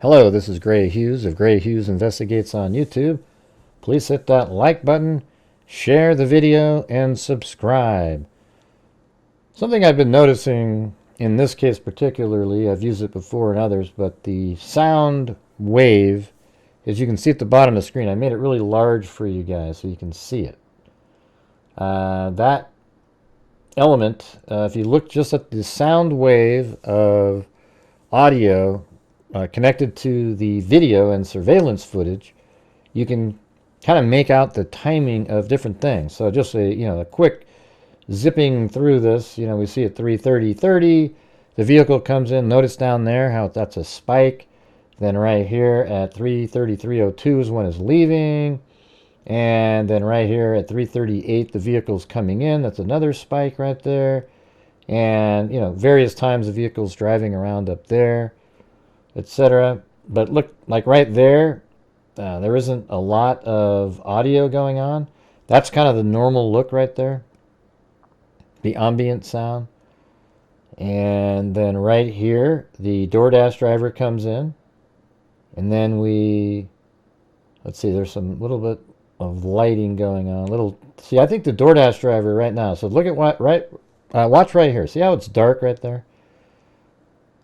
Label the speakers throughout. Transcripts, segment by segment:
Speaker 1: Hello, this is Gray Hughes of Gray Hughes Investigates on YouTube. Please hit that like button, share the video, and subscribe. Something I've been noticing in this case particularly, I've used it before in others, but the sound wave, as you can see at the bottom of the screen, I made it really large for you guys so you can see it. That element, if you look just at the sound wave of audio connected to the video and surveillance footage, you can kind of make out the timing of different things. So just a quick zipping through this, we see at 3:30:30, the vehicle comes in. Notice down there how that's a spike. Then right here at 3:33:02 is when it's leaving. And then right here at 3:38, the vehicle's coming in. That's another spike right there. And, various times the vehicle's driving around up there, etc. But look, like right there, there isn't a lot of audio going on. That's kind of the normal look right there, the ambient sound. And then right here, the DoorDash driver comes in. And then let's see, there's some little bit of lighting going on. See, I think the DoorDash driver right now, so look at watch right here. See how it's dark right there?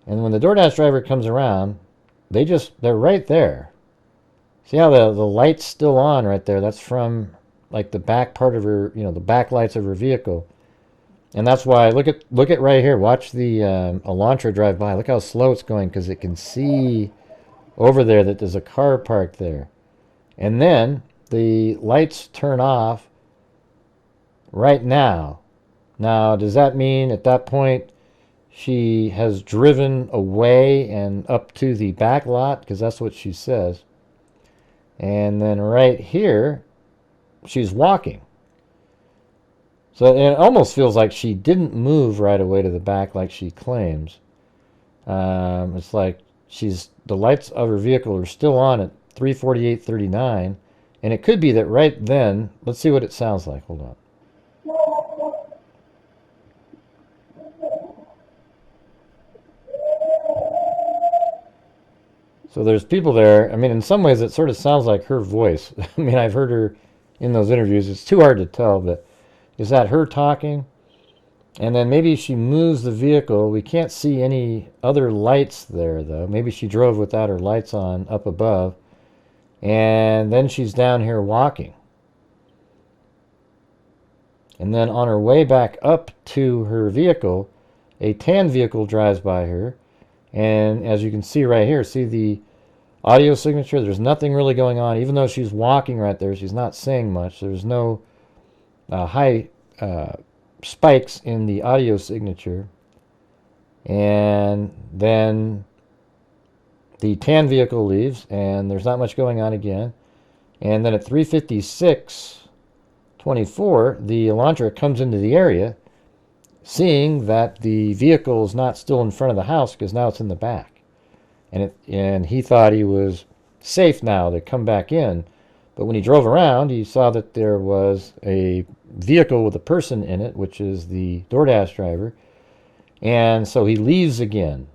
Speaker 1: And when the DoorDash driver comes around, they're right there. See how the light's still on right there? That's from like the back part of her, the back lights of her vehicle. And that's why, look at right here. Watch the Elantra drive by. Look how slow it's going, because it can see over there that there's a car parked there. And then the lights turn off right now. Now, does that mean at that point she has driven away and up to the back lot? Because that's what she says. And then right here, she's walking. So it almost feels like she didn't move right away to the back like she claims. It's like the lights of her vehicle are still on at 3:48:39. And it could be that right then, let's see what it sounds like. Hold on. So there's people there. I mean, in some ways, it sort of sounds like her voice. I mean, I've heard her in those interviews. It's too hard to tell, but is that her talking? And then maybe she moves the vehicle. We can't see any other lights there, though. Maybe she drove without her lights on up above. And then she's down here walking. And then on her way back up to her vehicle, a tan vehicle drives by her. And as you can see right here, see the audio signature? There's nothing really going on. Even though she's walking right there, she's not saying much. There's no high spikes in the audio signature. And then the tan vehicle leaves, and there's not much going on again. And then at 3:56:24, the Elantra comes into the area, seeing that the vehicle is not still in front of the house because now it's in the back. And he thought he was safe now to come back in. But when he drove around, he saw that there was a vehicle with a person in it, which is the DoorDash driver. And so he leaves again.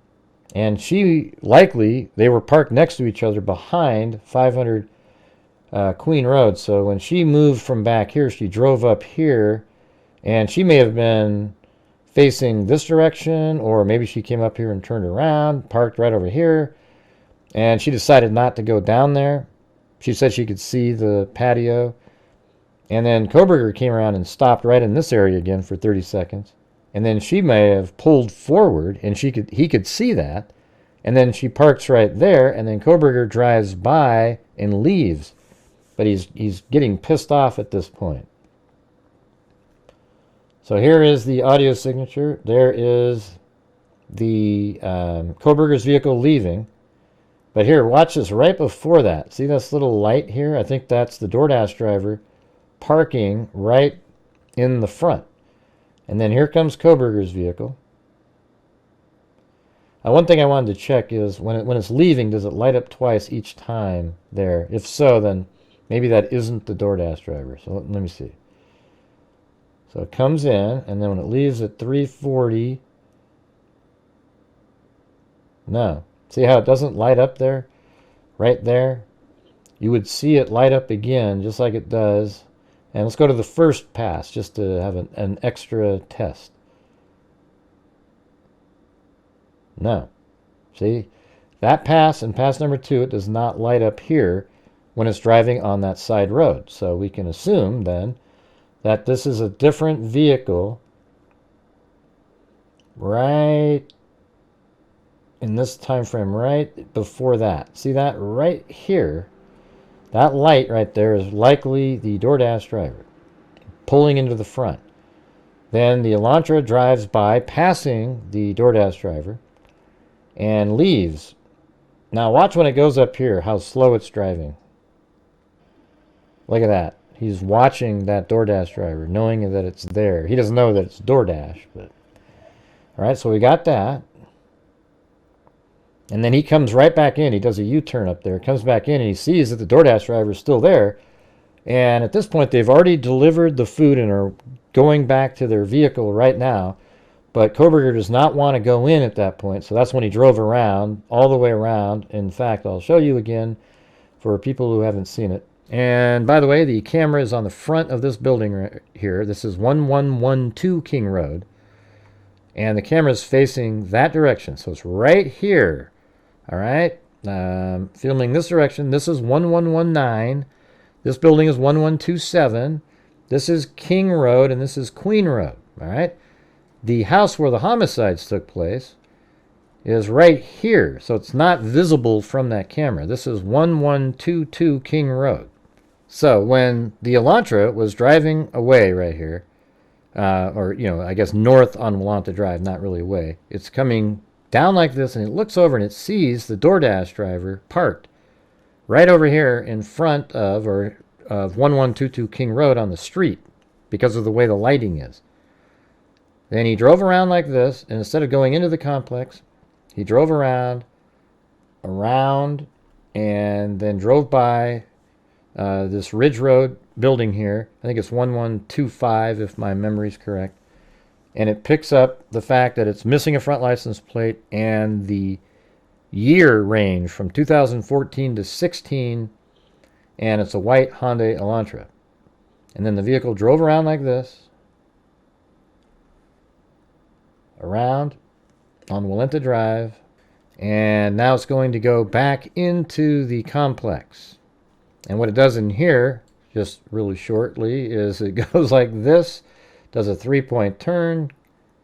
Speaker 1: And they were parked next to each other behind 500 Queen Road. So when she moved from back here, she drove up here, and she may have been facing this direction, or maybe she came up here and turned around, parked right over here, and she decided not to go down there. She said she could see the patio. And then Kohberger came around and stopped right in this area again for 30 seconds. And then she may have pulled forward, and he could see that. And then she parks right there, and then Kohberger drives by and leaves. But he's getting pissed off at this point. So here is the audio signature. There is the Kohberger's vehicle leaving. But here, watch this right before that. See this little light here? I think that's the DoorDash driver parking right in the front. And then here comes Kohberger's vehicle. One thing I wanted to check is when it's leaving, does it light up twice each time there? If so, then maybe that isn't the DoorDash driver. So let me see. So it comes in, and then when it leaves at 3:40, no. See how it doesn't light up there? right there, you would see it light up again just like it does. And let's go to the first pass just to have an extra test. No. See? That pass and pass number 2, it does not light up here when it's driving on that side road. So we can assume then that this is a different vehicle right in this time frame right before that. See that right here? That light right there is likely the DoorDash driver pulling into the front. Then the Elantra drives by, passing the DoorDash driver, and leaves. Now watch when it goes up here, how slow it's driving. Look at that. He's watching that DoorDash driver, knowing that it's there. He doesn't know that it's DoorDash, but... Alright, so we got that. And then he comes right back in. He does a U-turn up there, comes back in, and he sees that the DoorDash driver is still there. And at this point, they've already delivered the food and are going back to their vehicle right now. But Kohberger does not want to go in at that point, so that's when he drove around, all the way around. In fact, I'll show you again for people who haven't seen it. And by the way, the camera is on the front of this building right here. This is 1112 King Road. And the camera is facing that direction, so it's right here. All right, filming this direction. This is 1119. This building is 1127. This is King Road, and this is Queen Road. All right. The house where the homicides took place is right here, so it's not visible from that camera. This is 1122 King Road. So when the Elantra was driving away right here, or, you know, I guess north on Elantra Drive, not really away, it's coming down like this, and it looks over and it sees the DoorDash driver parked right over here in front of 1122 King Road on the street because of the way the lighting is. Then he drove around like this, and instead of going into the complex, he drove around, and then drove by this Ridge Road building here. I think it's 1125 if my memory's correct. And it picks up the fact that it's missing a front license plate and the year range from 2014 to 16, and it's a white Hyundai Elantra. And then the vehicle drove around like this, around on Walenta Drive, and now it's going to go back into the complex. And what it does in here, just really shortly, is it goes like this, does a 3-point turn,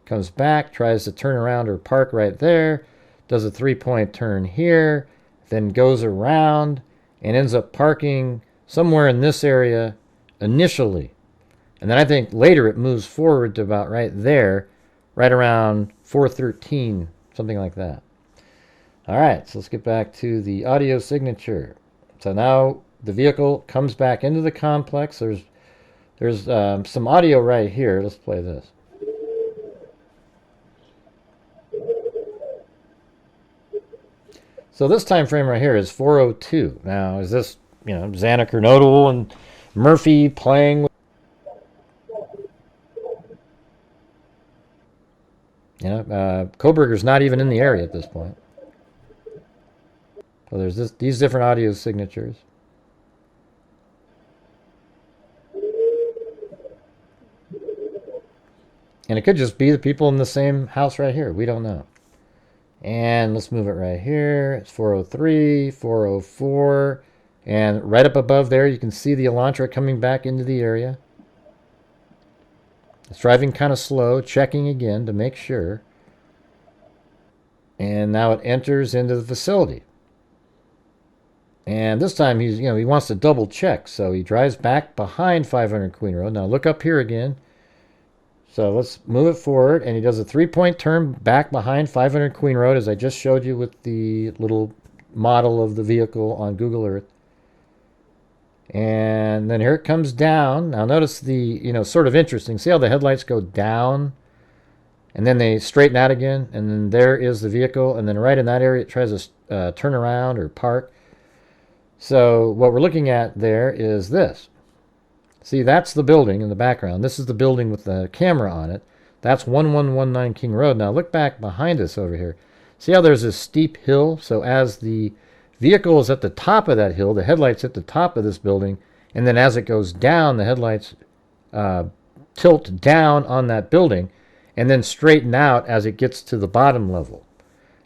Speaker 1: comes back, tries to turn around or park right there, does a 3-point turn here, then goes around and ends up parking somewhere in this area initially. And then I think later it moves forward to about right there, right around 413, something like that. All right, so let's get back to the audio signature. So now the vehicle comes back into the complex. There's some audio right here. Let's play this. So this time frame right here is 4:02. Now, is this, you know, Xana Kernodle and Murphy playing with, you know, Kohberger's not even in the area at this point. So there's these different audio signatures. And it could just be the people in the same house right here. We don't know. And let's move it right here. It's 4:03, 4:04. And right up above there, you can see the Elantra coming back into the area. It's driving kind of slow, checking again to make sure. And now it enters into the facility. And this time he wants to double check. So he drives back behind 500 Queen Road. Now look up here again. So let's move it forward, and he does a 3-point turn back behind 500 Queen Road, as I just showed you with the little model of the vehicle on Google Earth. And then here it comes down. Now notice the, sort of interesting. See how the headlights go down, and then they straighten out again, and then there is the vehicle, and then right in that area it tries to turn around or park. So what we're looking at there is this. See, that's the building in the background. This is the building with the camera on it. That's 1119 King Road. Now look back behind us over here. See how there's this steep hill? So as the vehicle is at the top of that hill, the headlights at the top of this building, and then as it goes down, the headlights tilt down on that building and then straighten out as it gets to the bottom level.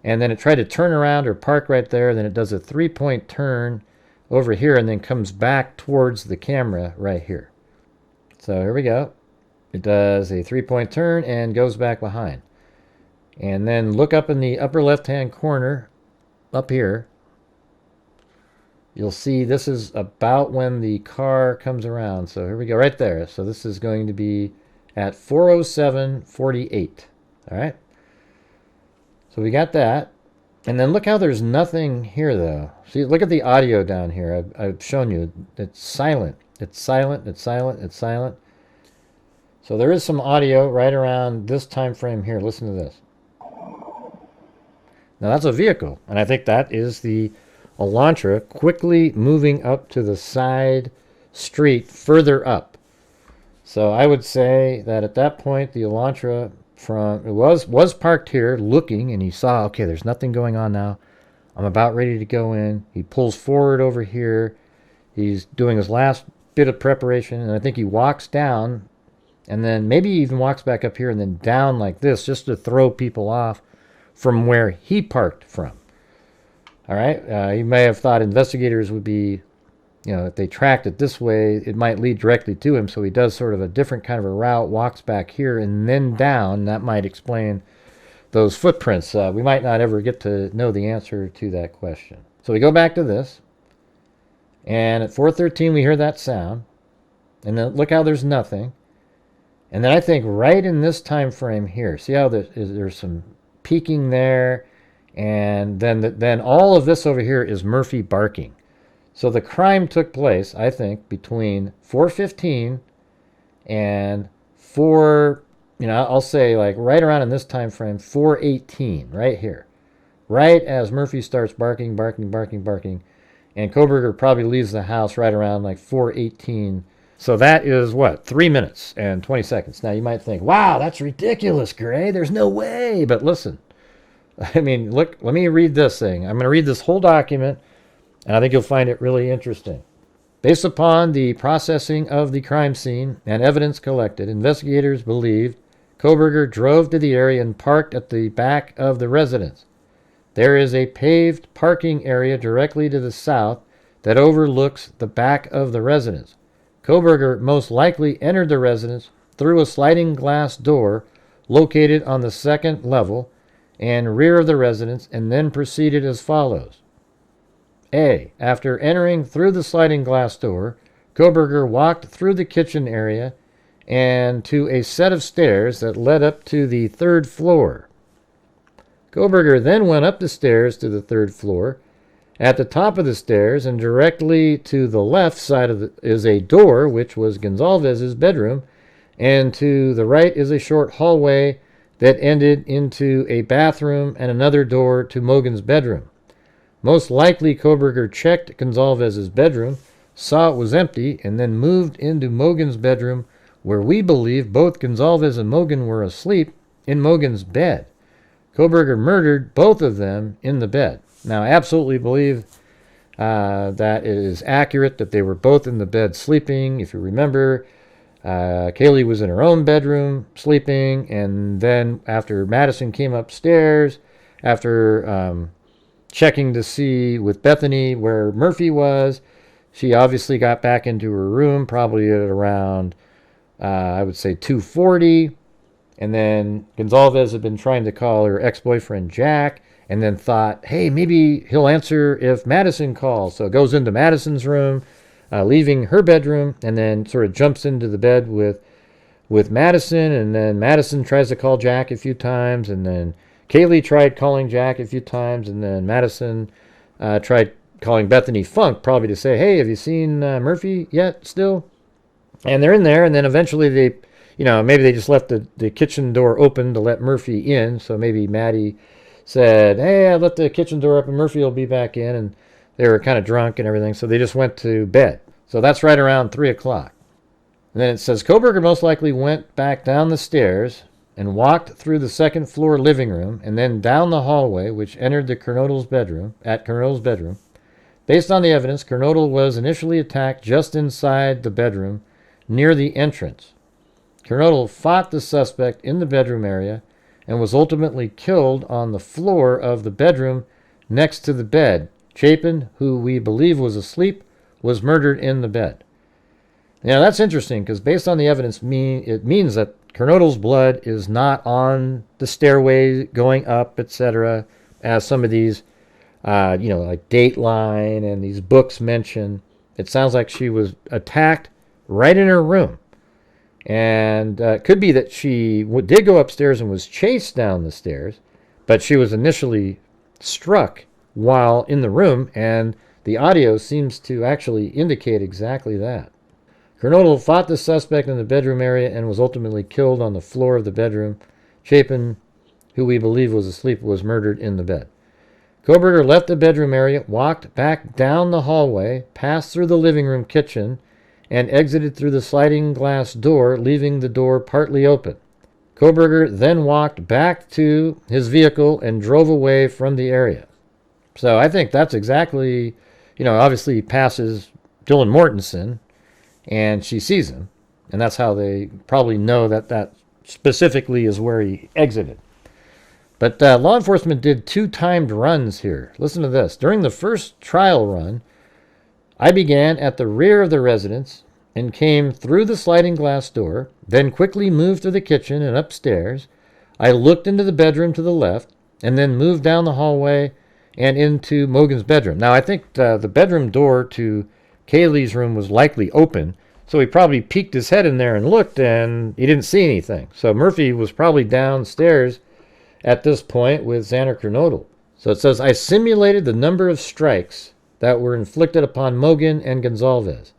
Speaker 1: And then it tried to turn around or park right there, and then it does a 3-point turn over here and then comes back towards the camera right here. So here we go. It does a 3-point turn and goes back behind. And then look up in the upper left-hand corner, up here. You'll see this is about when the car comes around. So here we go, right there. So this is going to be at 4:07:48. All right. So we got that. And then look how there's nothing here, though. See, look at the audio down here. I've shown you. It's silent. It's silent. It's silent. It's silent. So there is some audio right around this time frame here. Listen to this. Now that's a vehicle, and I think that is the Elantra quickly moving up to the side street further up. So I would say that at that point the Elantra was parked here looking, and he saw, okay, there's nothing going on now. I'm about ready to go in. He pulls forward over here. He's doing his last bit of preparation, and I think he walks down, and then maybe he even walks back up here and then down like this just to throw people off from where he parked from. All right. You may have thought investigators would be, if they tracked it this way, it might lead directly to him. So he does sort of a different kind of a route, walks back here and then down. That might explain those footprints. We might not ever get to know the answer to that question. So we go back to this. And at 4:13, we hear that sound. And then look how there's nothing. And then I think right in this time frame here, see how there's some peeking there, and then all of this over here is Murphy barking. So the crime took place, I think, between 4:15 and 4, I'll say like right around in this time frame, 4:18, right here. Right as Murphy starts barking, and Kohberger probably leaves the house right around like 4:18. So that is what? 3 minutes and 20 seconds. Now you might think, wow, that's ridiculous, Gray. There's no way. But listen, I mean, look, let me read this thing. I'm going to read this whole document, and I think you'll find it really interesting. Based upon the processing of the crime scene and evidence collected, investigators believed Kohberger drove to the area and parked at the back of the residence. There is a paved parking area directly to the south that overlooks the back of the residence. Kohberger most likely entered the residence through a sliding glass door located on the second level and rear of the residence, and then proceeded as follows. A. After entering through the sliding glass door, Kohberger walked through the kitchen area and to a set of stairs that led up to the third floor. Kohberger then went up the stairs to the third floor. At the top of the stairs and directly to the left side is a door, which was Gonzalez's bedroom, and to the right is a short hallway that ended into a bathroom and another door to Mogen's bedroom. Most likely Kohberger checked Gonzalez's bedroom, saw it was empty, and then moved into Mogen's bedroom, where we believe both Gonzalez and Mogen were asleep in Mogen's bed. Kohberger murdered both of them in the bed. Now, I absolutely believe that it is accurate that they were both in the bed sleeping. If you remember, Kaylee was in her own bedroom sleeping, and then after Madison came upstairs, after checking to see with Bethany where Murphy was, she obviously got back into her room, probably at around, I would say, 2:40. And then Gonzalez had been trying to call her ex-boyfriend Jack, and then thought, hey, maybe he'll answer if Madison calls. So goes into Madison's room, leaving her bedroom, and then sort of jumps into the bed with Madison, and then Madison tries to call Jack a few times, and then Kaylee tried calling Jack a few times, and then Madison tried calling Bethany Funk, probably to say, hey, have you seen Murphy yet still? And they're in there, and then eventually they, maybe they just left the kitchen door open to let Murphy in, so maybe Maddie said, hey, I let the kitchen door up and Murphy will be back in, and they were kind of drunk and everything, so they just went to bed. So that's right around 3 o'clock. And then it says, Kohberger most likely went back down the stairs and walked through the second floor living room and then down the hallway, which entered the Kernodle's bedroom, Based on the evidence, Kernodle was initially attacked just inside the bedroom, near the entrance. Kernodle fought the suspect in the bedroom area and was ultimately killed on the floor of the bedroom next to the bed. Chapin, who we believe was asleep, was murdered in the bed. Now that's interesting because based on the evidence, it means that Kernodle's blood is not on the stairway going up, etc., as some of these, like Dateline and these books mention. It sounds like she was attacked right in her room. And it could be that she did go upstairs and was chased down the stairs, but she was initially struck while in the room, and the audio seems to actually indicate exactly that. Kernodle fought the suspect in the bedroom area and was ultimately killed on the floor of the bedroom. Chapin, who we believe was asleep, was murdered in the bed. Kohberger left the bedroom area, walked back down the hallway, passed through the living room kitchen, and exited through the sliding glass door, leaving the door partly open. Kohberger then walked back to his vehicle and drove away from the area. So I think that's exactly, obviously he passes Dylan Mortensen, and she sees him, and that's how they probably know that specifically is where he exited. But law enforcement did 2 timed runs here. Listen to this. During the first trial run, I began at the rear of the residence and came through the sliding glass door, then quickly moved through the kitchen and upstairs. I looked into the bedroom to the left, and then moved down the hallway and into Mogan's bedroom. Now, I think the bedroom door to Kaylee's room was likely open, so he probably peeked his head in there and looked, and he didn't see anything. So Murphy was probably downstairs at this point with Xander Kernodle. So it says, I simulated the number of strikes that were inflicted upon Mogan and Gonzalez.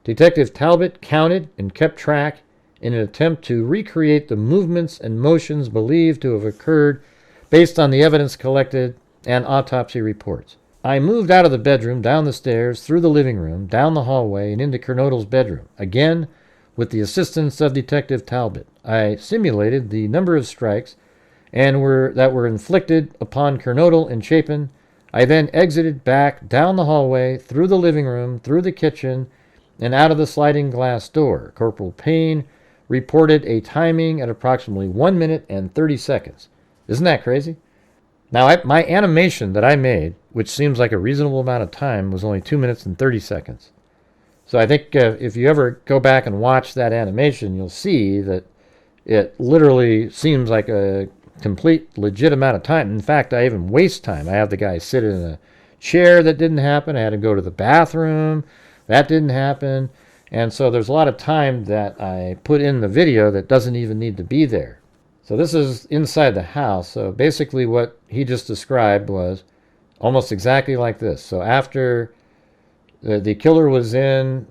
Speaker 1: Detective Talbot counted and kept track in an attempt to recreate the movements and motions believed to have occurred based on the evidence collected and autopsy reports. I moved out of the bedroom, down the stairs, through the living room, down the hallway, and into Kernodle's bedroom, again with the assistance of Detective Talbot. I simulated the number of strikes that were inflicted upon Kernodle and Chapin. I then exited back down the hallway, through the living room, through the kitchen, and out of the sliding glass door. Corporal Payne reported a timing at approximately 1 minute and 30 seconds. Isn't that crazy? Now, my animation that I made, which seems like a reasonable amount of time, was only 2 minutes and 30 seconds. So I think if you ever go back and watch that animation, you'll see that it literally seems like a complete legit amount of time. In fact, I even waste time. I have the guy sit in a chair. That didn't happen. I had to go to the bathroom. That didn't happen. And so there's a lot of time that I put in the video that doesn't even need to be there. So this is inside the house. So basically what he just described was almost exactly like this. So after the killer was in,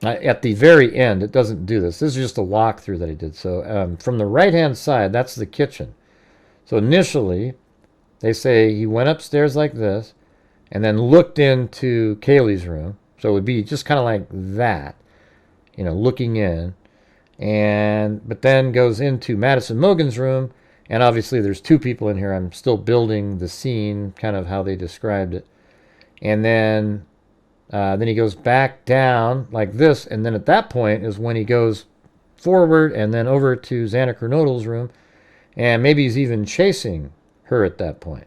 Speaker 1: at the very end, it doesn't do this. This is just a walkthrough that he did. So from the right-hand side, that's the kitchen. So initially, they say he went upstairs like this and then looked into Kaylee's room. So it would be just kind of like that, looking in. But then goes into Madison Mogan's room, and obviously there's 2 people in here. I'm still building the scene, kind of how they described it. And then he goes back down like this, and then at that point is when he goes forward and then over to Xander Kernodle's room, and maybe he's even chasing her at that point.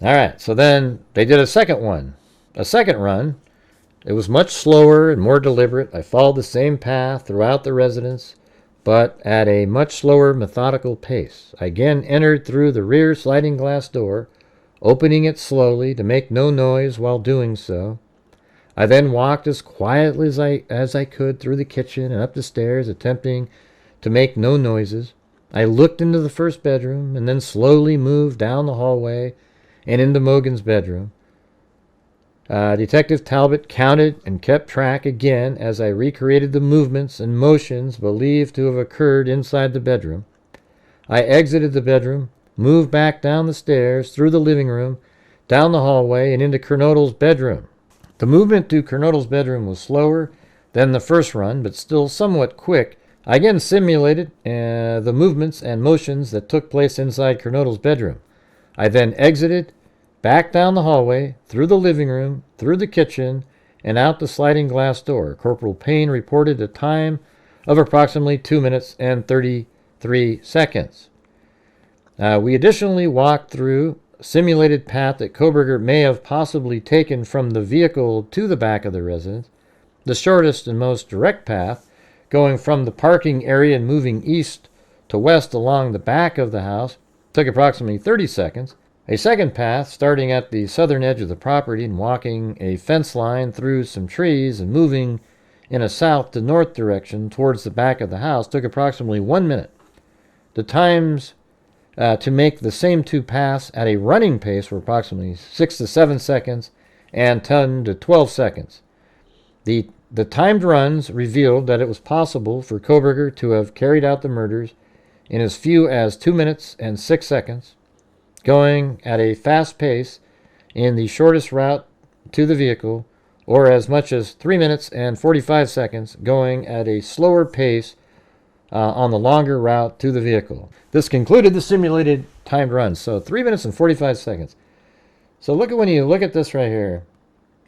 Speaker 1: All right, so then they did a second run. It was much slower and more deliberate. I followed the same path throughout the residence, but at a much slower, methodical pace. I again entered through the rear sliding glass door, opening it slowly to make no noise while doing so. I then walked as quietly as I could through the kitchen and up the stairs, attempting to make no noises. I looked into the first bedroom and then slowly moved down the hallway and into Mogan's bedroom. Detective Talbot counted and kept track again as I recreated the movements and motions believed to have occurred inside the bedroom. I exited the bedroom, moved back down the stairs, through the living room, down the hallway, and into Kernodle's bedroom. The movement to Kernodle's bedroom was slower than the first run, but still somewhat quick. I again simulated the movements and motions that took place inside Kernodle's bedroom. I then exited back down the hallway, through the living room, through the kitchen, and out the sliding glass door. Corporal Payne reported a time of approximately 2 minutes and 33 seconds. We additionally walked through a simulated path that Kohberger may have possibly taken from the vehicle to the back of the residence. The shortest and most direct path, going from the parking area and moving east to west along the back of the house, took approximately 30 seconds. A second path, starting at the southern edge of the property and walking a fence line through some trees and moving in a south to north direction towards the back of the house, took approximately 1 minute. The times to make the same two paths at a running pace were approximately 6 to 7 seconds and 10 to 12 seconds. The timed runs revealed that it was possible for Kohberger to have carried out the murders in as few as 2 minutes and 6 seconds, going at a fast pace in the shortest route to the vehicle, or as much as 3 minutes and 45 seconds, going at a slower pace on the longer route to the vehicle. This concluded the simulated timed runs. So 3 minutes and 45 seconds. So look at when you look at this right here.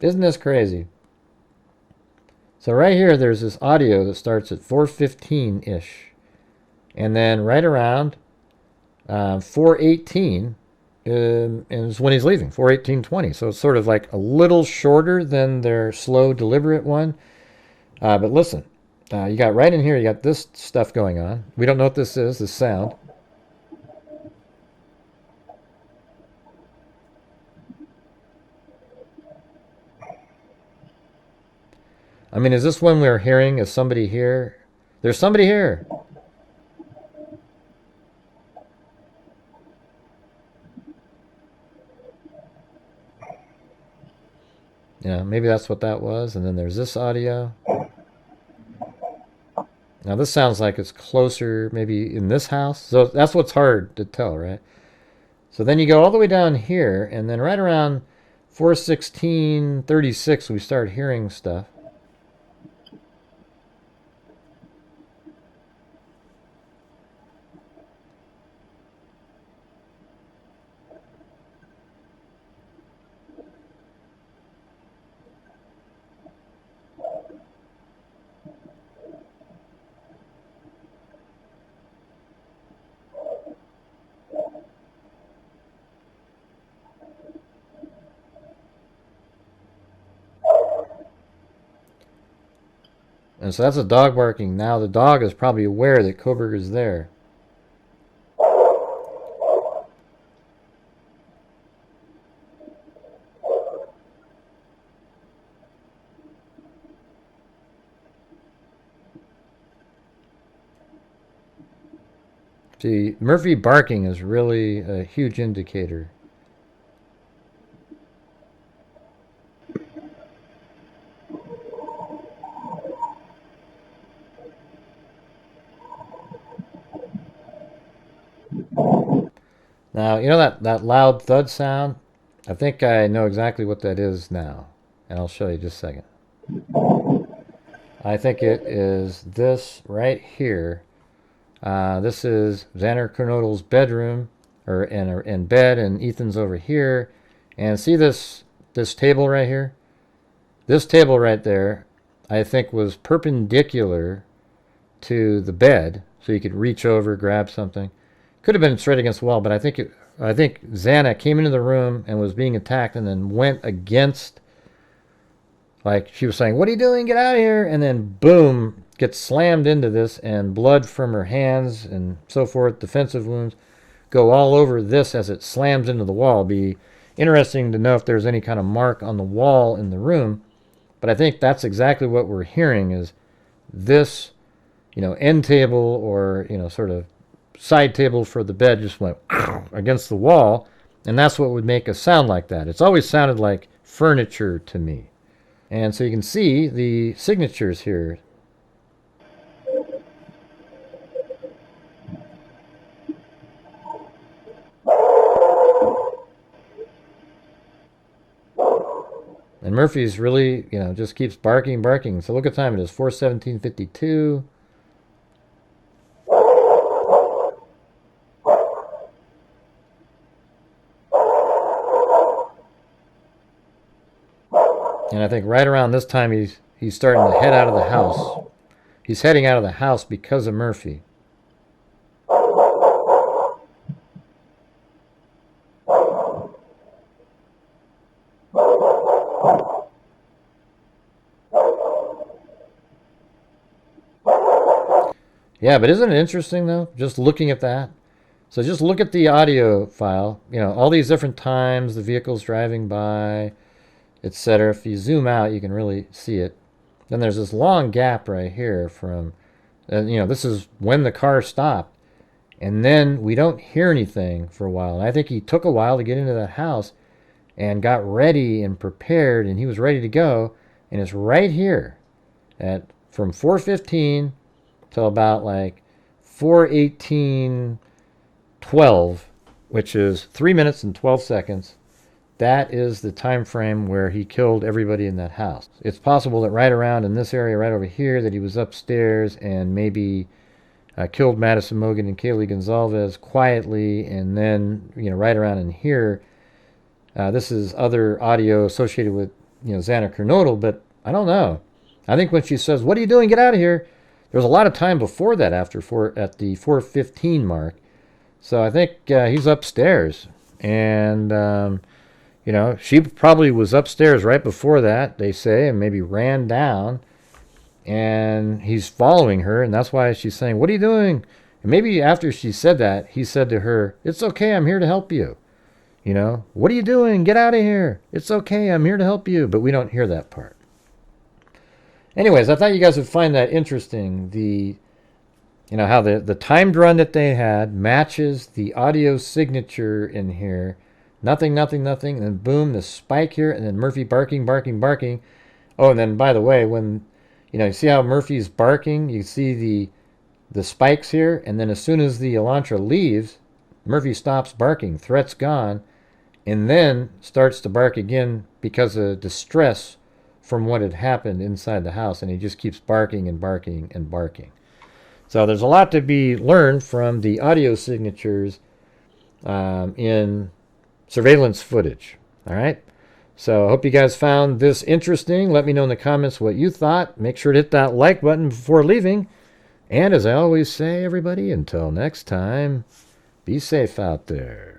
Speaker 1: Isn't this crazy? So right here, there's this audio that starts at 4:15-ish. And then right around 4:18 is when he's leaving, 4:18:20. So it's sort of like a little shorter than their slow, deliberate one. But listen, you got right in here, you got this stuff going on. We don't know what this is, this sound. I mean, is this one we're hearing? Is somebody here? There's somebody here. Yeah, maybe that's what that was. And then there's this audio. Now this sounds like it's closer, maybe in this house. So that's what's hard to tell, right? So then you go all the way down here, and then right around 4:16:36, we start hearing stuff. And so that's a dog barking. Now the dog is probably aware that Kohberger is there. See, Murphy barking is really a huge indicator. Now, you know that loud thud sound? I think I know exactly what that is now. And I'll show you just a second. I think it is this right here. This is Xander Kernodle's bedroom, or in bed, and Ethan's over here. And see this table right here? This table right there, I think, was perpendicular to the bed, so you could reach over, grab something. Could have been straight against the wall, but I think Xana came into the room and was being attacked, and then went against, like she was saying, "What are you doing? Get out of here!" And then boom, gets slammed into this, and blood from her hands and so forth, defensive wounds, go all over this as it slams into the wall. Be interesting to know if there's any kind of mark on the wall in the room, but I think that's exactly what we're hearing is this, end table or, sort of side table for the bed just went against the wall, and that's what would make a sound like that. It's always sounded like furniture to me. And so you can see the signatures here. And Murphy's really, just keeps barking. So look at the time it is, 4:17:52. And I think right around this time he's starting to head out of the house. He's heading out of the house because of Murphy. Yeah, but isn't it interesting though? Just looking at that. So just look at the audio file. You know, all these different times the vehicle's driving by, etc. If you zoom out, you can really see it. Then there's this long gap right here from, you know, this is when the car stopped. And then we don't hear anything for a while. And I think he took a while to get into that house and got ready and prepared, and he was ready to go. And it's right here at from 4:15 till about like 4:18:12, which is 3 minutes and 12 seconds. That is the time frame where he killed everybody in that house. It's possible that right around in this area right over here that he was upstairs and maybe killed Madison Mogan and Kaylee Gonzalez quietly, and then, you know, right around in here, this is other audio associated with, you know, Xana Kernodle, but I don't know. I think when she says, "What are you doing? Get out of here," there was a lot of time before that at the 4:15 mark. So I think he's upstairs, and you know, she probably was upstairs right before that, they say, and maybe ran down. And he's following her, and that's why she's saying, "What are you doing?" And maybe after she said that, he said to her, "It's okay, I'm here to help you." You know, "What are you doing? Get out of here. It's okay, I'm here to help you." But we don't hear that part. Anyways, I thought you guys would find that interesting. You know, how the timed run that they had matches the audio signature in here. Nothing, nothing, nothing, and then boom, the spike here, and then Murphy barking, barking, barking. Oh, and then by the way, when you know, you see how Murphy's barking? You see the spikes here, and then as soon as the Elantra leaves, Murphy stops barking, threat's gone, and then starts to bark again because of distress from what had happened inside the house, and he just keeps barking and barking and barking. So there's a lot to be learned from the audio signatures in surveillance footage. All right? So I hope you guys found this interesting. Let me know in the comments what you thought. Make sure to hit that like button before leaving. And as I always say, everybody, until next time, be safe out there.